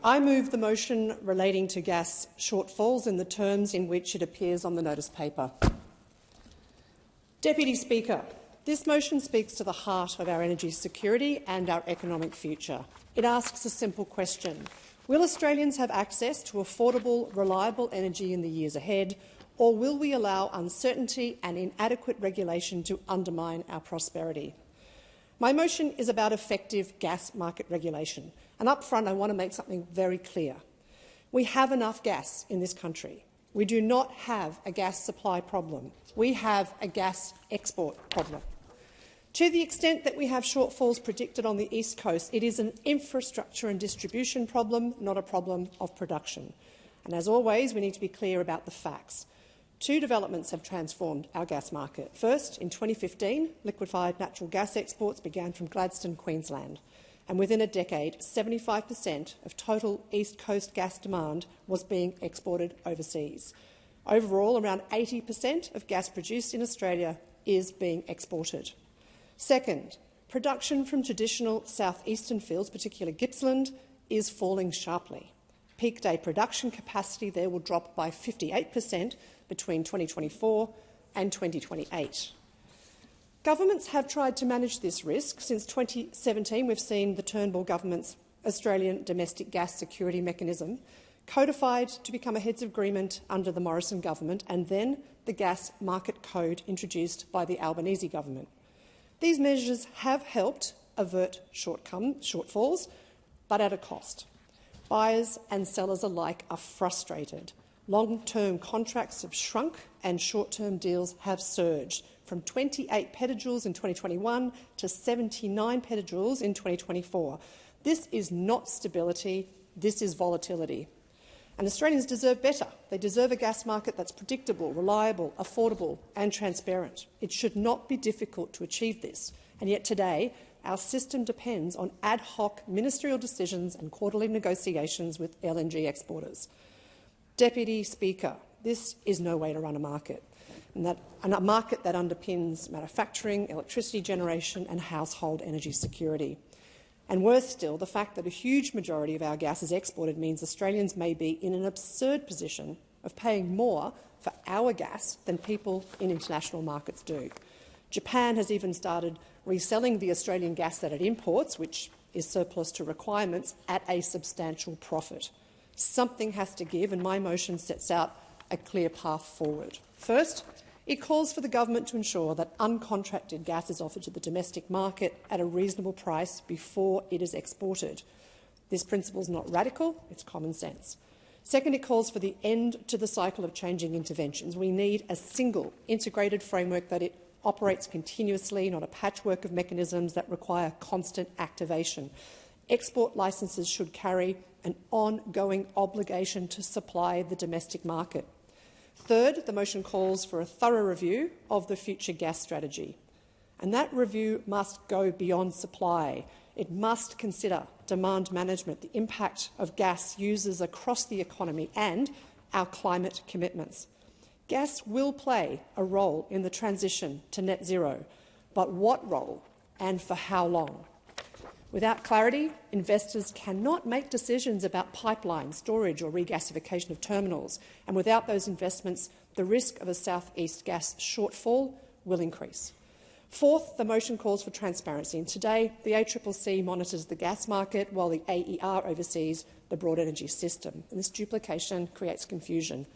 I move the motion relating to gas shortfalls in the terms in which it appears on the notice paper. Deputy Speaker, this motion speaks to the heart of our energy security and our economic future. It asks a simple question. Will Australians have access to affordable, reliable energy in the years ahead, or will we allow uncertainty and inadequate regulation to undermine our prosperity? My motion is about effective gas market regulation. And up front, I want to make something very clear. We have enough gas in this country. We do not have a gas supply problem. We have a gas export problem. To the extent that we have shortfalls predicted on the East Coast, it is an infrastructure and distribution problem, not a problem of production. And as always, we need to be clear about the facts. Two developments have transformed our gas market. First, in 2015, liquefied natural gas exports began from Gladstone, Queensland. And within a decade, 75% of total East Coast gas demand was being exported overseas. Overall, around 80% of gas produced in Australia is being exported. Second, production from traditional southeastern fields, particularly Gippsland, is falling sharply. Peak day production capacity there will drop by 58% between 2024 and 2028. Governments have tried to manage this risk. Since 2017, we've seen the Turnbull government's Australian Domestic Gas Security Mechanism codified to become a heads of agreement under the Morrison government, and then the Gas Market Code introduced by the Albanese government. These measures have helped avert shortfalls, but at a cost. Buyers and sellers alike are frustrated. Long-term contracts have shrunk and short-term deals have surged, from 28 petajoules in 2021 to 79 petajoules in 2024. This is not stability, this is volatility. And Australians deserve better. They deserve a gas market that's predictable, reliable, affordable and transparent. It should not be difficult to achieve this. And yet today, our system depends on ad hoc ministerial decisions and quarterly negotiations with LNG exporters. Deputy Speaker, this is no way to run a market, and a market that underpins manufacturing, electricity generation and household energy security. And worse still, the fact that a huge majority of our gas is exported means Australians may be in an absurd position of paying more for our gas than people in international markets do. Japan has even started reselling the Australian gas that it imports, which is surplus to requirements, at a substantial profit. Something has to give, and my motion sets out a clear path forward. First, it calls for the government to ensure that uncontracted gas is offered to the domestic market at a reasonable price before it is exported. This principle is not radical, it's common sense. Second, it calls for the end to the cycle of changing interventions. We need a single integrated framework that it operates continuously, not a patchwork of mechanisms that require constant activation. Export licences should carry an ongoing obligation to supply the domestic market. Third, the motion calls for a thorough review of the future gas strategy. And that review must go beyond supply. It must consider demand management, the impact of gas users across the economy and our climate commitments. Gas will play a role in the transition to net zero, but what role and for how long? Without clarity, investors cannot make decisions about pipeline, storage or regasification of terminals, and without those investments, the risk of a southeast gas shortfall will increase. Fourth, the motion calls for transparency, and today the ACCC monitors the gas market while the AER oversees the broad energy system, and this duplication creates confusion.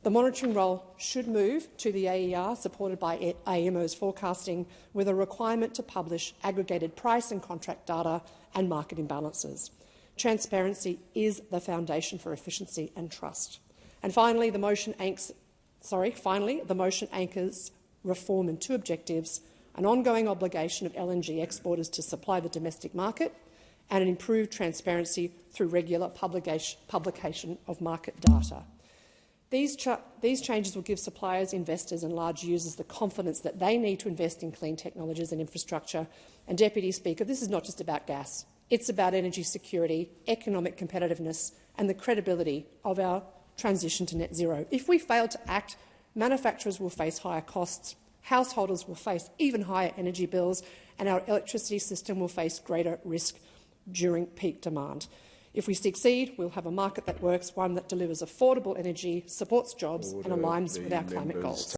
The monitoring role should move to the AER, supported by AEMO's forecasting, with a requirement to publish aggregated price and contract data and market imbalances. Transparency is the foundation for efficiency and trust. And finally, the motion anchors reform in two objectives: an ongoing obligation of LNG exporters to supply the domestic market and an improved transparency through regular publication of market data. These changes will give suppliers, investors and large users the confidence that they need to invest in clean technologies and infrastructure. And, Deputy Speaker, this is not just about gas. It's about energy security, economic competitiveness and the credibility of our transition to net zero. If we fail to act, manufacturers will face higher costs, householders will face even higher energy bills, and our electricity system will face greater risk during peak demand. If we succeed, we'll have a market that works, one that delivers affordable energy, supports jobs and aligns with our climate goals.